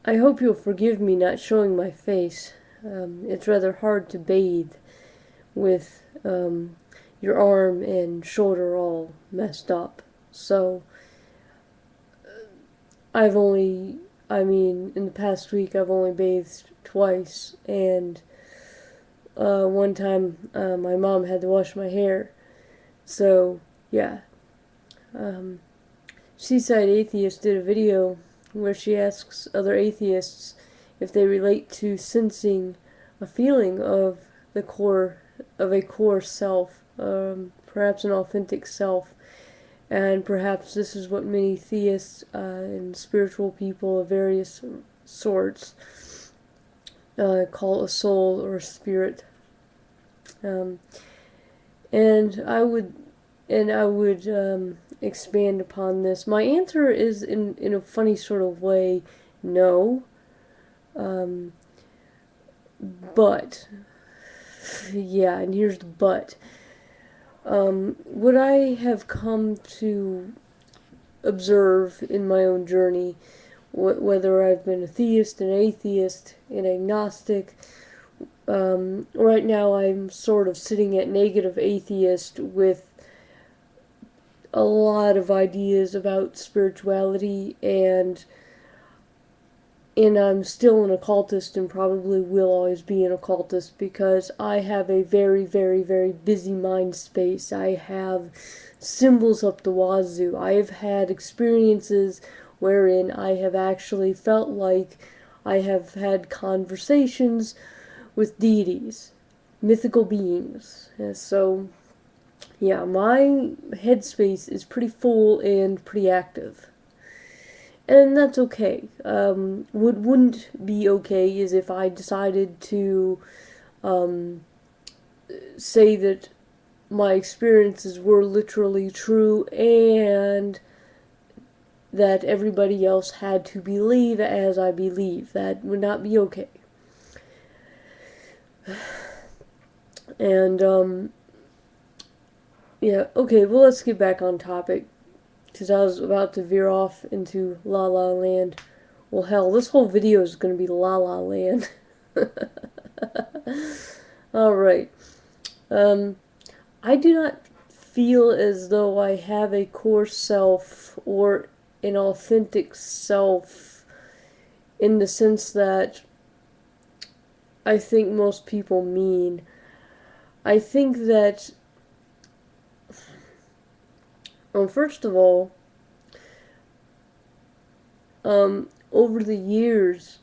I hope you'll forgive me not showing my face. It's rather hard to bathe with your arm and shoulder all messed up. So, in the past week, I've only bathed twice, and one time my mom had to wash my hair. So, yeah. Um, Seaside Atheist did a video where she asks other atheists if they relate to sensing a feeling of the core of a core self, perhaps an authentic self, and perhaps this is what many theists and spiritual people of various sorts call a soul or a spirit. Um, and I would expand upon this. My answer is in a funny sort of way, no. Um, but yeah, and here's the but. What I have come to observe in my own journey, whether I've been a theist, an atheist, an agnostic, right now I'm sort of sitting at negative atheist with a lot of ideas about spirituality, and I'm still an occultist and probably will always be an occultist because I have a very, very, very busy mind space. I have symbols up the wazoo. I have had experiences wherein I have actually felt like I have had conversations with deities, mythical beings. And so, yeah, my headspace is pretty full and pretty active. And that's okay. What wouldn't be okay is if I decided to um, say that my experiences were literally true and that everybody else had to believe as I believe. That would not be okay. And, yeah, okay, well, let's get back on topic. Because I was about to veer off into La La Land. Well, hell, this whole video is going to be La La Land. Alright. I do not feel as though I have a core self or an authentic self in the sense that I think most people mean. I think that, well, first of all, over the years,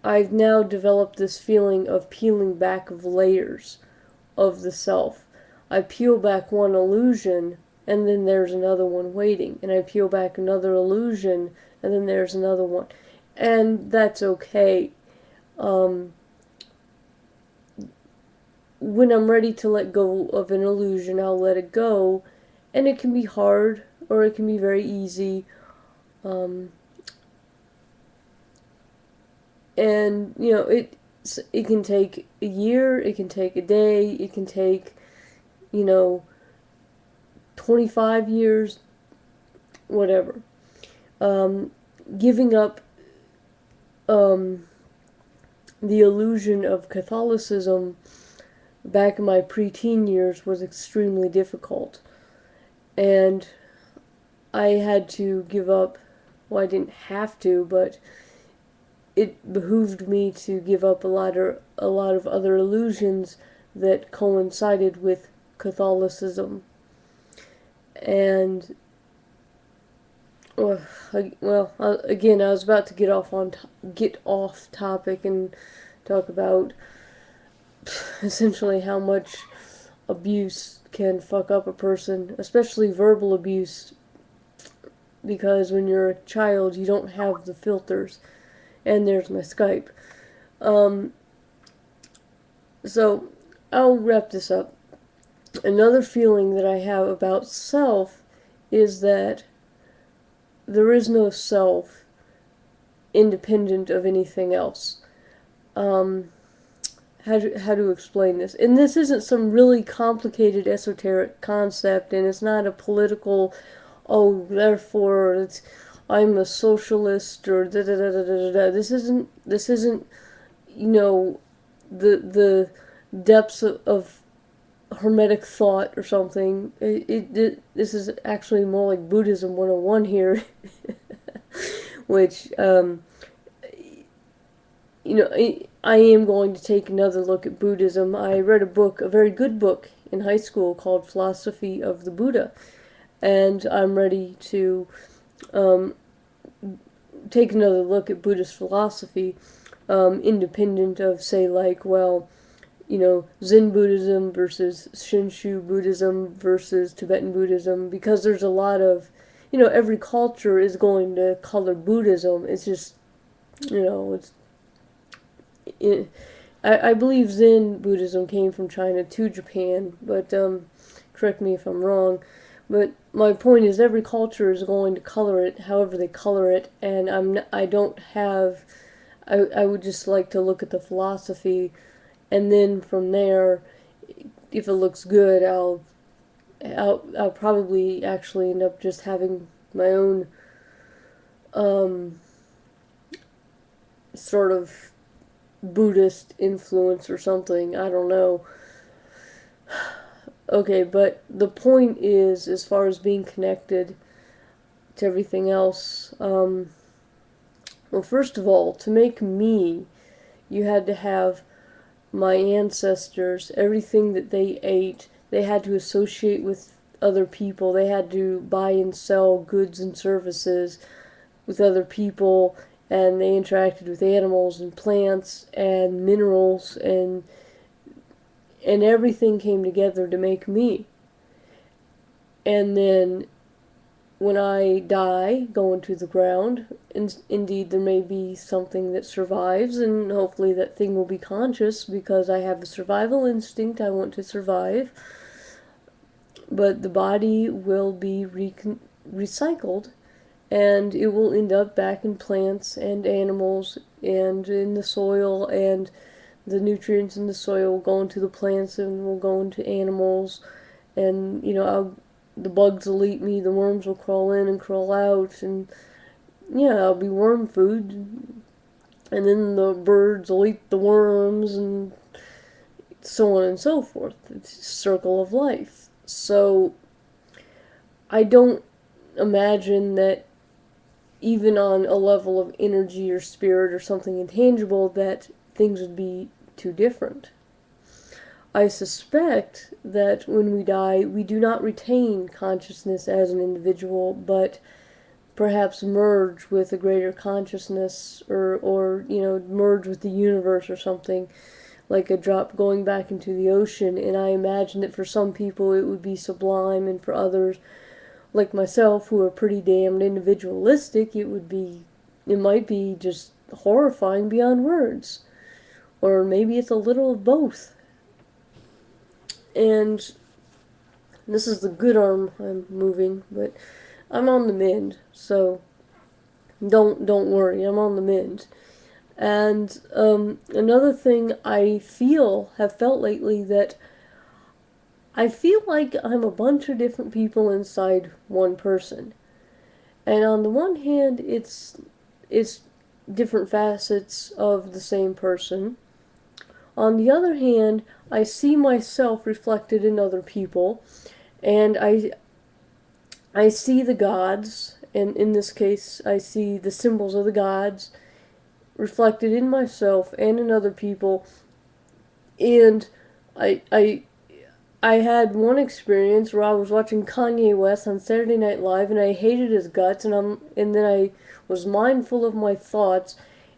I've now developed this feeling of peeling back of layers of the self. I peel back one illusion, and then there's another one waiting. And I peel back another illusion, and then there's another one. And that's okay. Um, when I'm ready to let go of an illusion, I'll let it go. And it can be hard, or it can be very easy. Um, and, it can take a year, it can take a day, it can take, 25 years, whatever. Um, Giving up the illusion of Catholicism back in my preteen years was extremely difficult. And I had to give up, well, I didn't have to, but it behooved me to give up a lot of other illusions that coincided with Catholicism. And again, I was about to get off topic and talk about essentially how much abuse can fuck up a person, especially verbal abuse, because when you're a child, you don't have the filters. And there's my Skype. Um, so, I'll wrap this up. Another feeling that I have about self is that there is no self independent of anything else. How to explain this? And this isn't some really complicated esoteric concept, and it's not a political, oh, therefore it's I'm a socialist or da da da da da da. This isn't you know the depths of hermetic thought or something. This is actually more like Buddhism 101 here, which I am going to take another look at Buddhism. I read a book, a very good book in high school called Philosophy of the Buddha, and I'm ready to um, take another look at Buddhist philosophy, independent of, say, like, well, Zen Buddhism versus Shinshu Buddhism versus Tibetan Buddhism, because there's a lot of, every culture is going to color Buddhism. It's just, it's. I believe Zen Buddhism came from China to Japan, but correct me if I'm wrong. But my point is, every culture is going to color it however they color it, and I don't have. I would just like to look at the philosophy, and then from there, if it looks good, I'll probably actually end up just having my own sort of Buddhist influence or something. I don't know. Okay, but the point is, as far as being connected to everything else, well, first of all, to make me, you had to have my ancestors, everything that they ate, they had to associate with other people. They had to buy and sell goods and services with other people, and they interacted with animals and plants and minerals, and everything came together to make me. And then when I die, go into the ground, indeed there may be something that survives, and hopefully that thing will be conscious because I have a survival instinct. I want to survive. But the body will be recycled, and it will end up back in plants and animals and in the soil, and the nutrients in the soil will go into the plants and will go into animals, and the bugs will eat me, the worms will crawl in and crawl out, and yeah, I'll be worm food, and then the birds will eat the worms, and so on and so forth. It's a circle of life. So I don't imagine that even on a level of energy or spirit or something intangible that things would be too different. I suspect that when we die, we do not retain consciousness as an individual, but perhaps merge with a greater consciousness, or merge with the universe or something, like a drop going back into the ocean. And I imagine that for some people it would be sublime, and for others, like myself, who are pretty damned individualistic, it might be just horrifying beyond words. Or maybe it's a little of both. And this is the good arm I'm moving, but I'm on the mend, so don't worry, I'm on the mend. And another thing have felt lately, that I feel like I'm a bunch of different people inside one person. And on the one hand, it's different facets of the same person. On the other hand, I see myself reflected in other people, and I see the gods, and in this case, I see the symbols of the gods reflected in myself and in other people. And I had one experience where I was watching Kanye West on Saturday Night Live, and I hated his guts, and then I was mindful of my thoughts,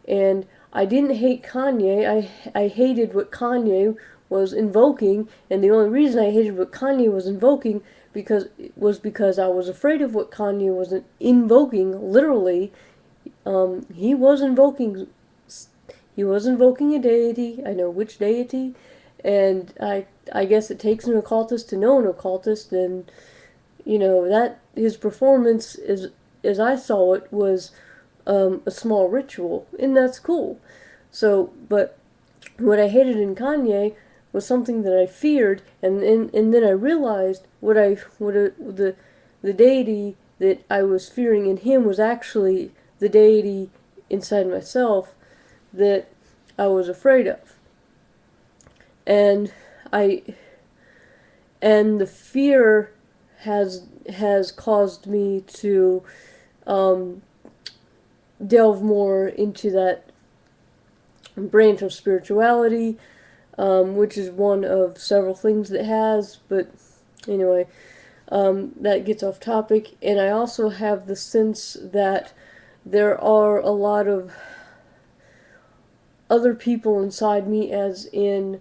and I didn't hate Kanye. I hated what Kanye was invoking, and the only reason I hated what Kanye was invoking because I was afraid of what Kanye was invoking. Literally, he was invoking a deity. I know which deity, and I guess it takes an occultist to know an occultist, and that his performance, as I saw it, was a small ritual, and that's cool. So, but what I hated in Kanye was something that I feared, and then I realized the deity that I was fearing in him was actually the deity inside myself that I was afraid of. And I and the fear has caused me to delve more into that branch of spirituality, which is one of several things that has, but anyway, that gets off topic. And I also have the sense that there are a lot of other people inside me, as in,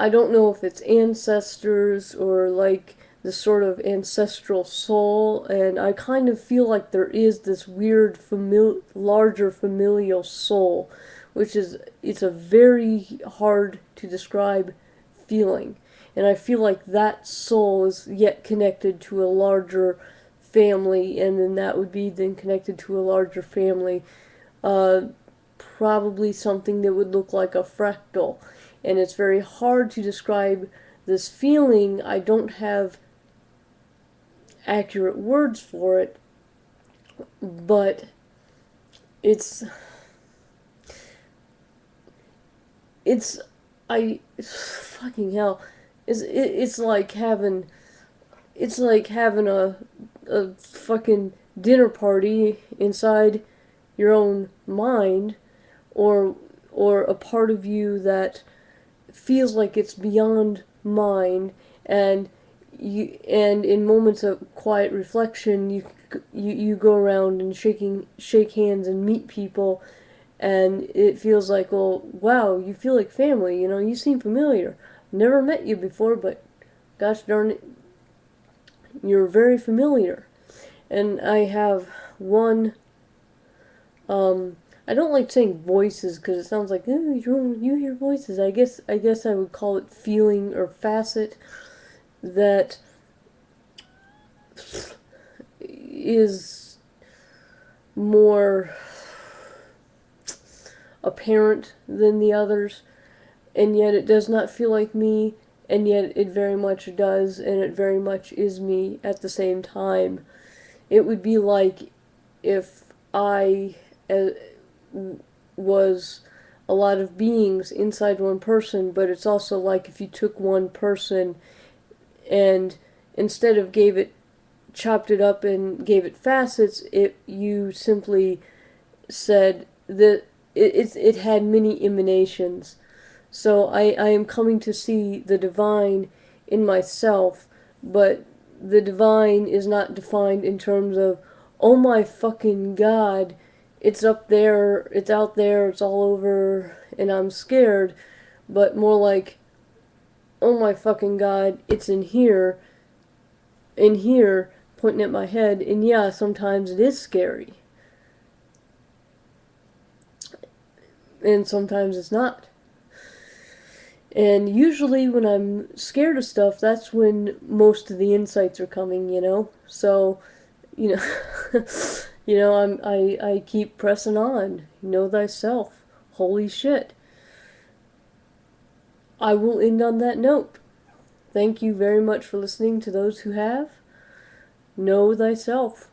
I don't know if it's ancestors or like this sort of ancestral soul, and I kind of feel like there is this weird larger familial soul, which is, it's a very hard to describe feeling. And I feel like that soul is yet connected to a larger family, and then that would be then connected to a larger family, probably something that would look like a fractal. And it's very hard to describe this feeling. I don't have accurate words for it, but it's I fucking hell, it's like having a fucking dinner party inside your own mind, or a part of you that feels like it's beyond mind, and in moments of quiet reflection, you go around and shake hands and meet people, and it feels like, well, wow, you feel like family, you seem familiar. Never met you before, but gosh darn it, you're very familiar. And I have one, I don't like saying voices because it sounds like, oh, you hear voices. I guess I would call it feeling or facet that is more apparent than the others, and yet it does not feel like me, and yet it very much does, and it very much is me at the same time. It would be like if I was a lot of beings inside one person, but it's also like if you took one person and instead of chopped it up and gave it facets, you simply said that it had many emanations. So I am coming to see the divine in myself, but the divine is not defined in terms of, oh my fucking god, it's up there, it's out there, it's all over, and I'm scared, but more like, oh my fucking god, it's in here, pointing at my head, and yeah, sometimes it is scary. And sometimes it's not. And usually when I'm scared of stuff, that's when most of the insights are coming. So, you know, I keep pressing on. Know thyself. Holy shit. I will end on that note. Thank you very much for listening to those who have. Know thyself.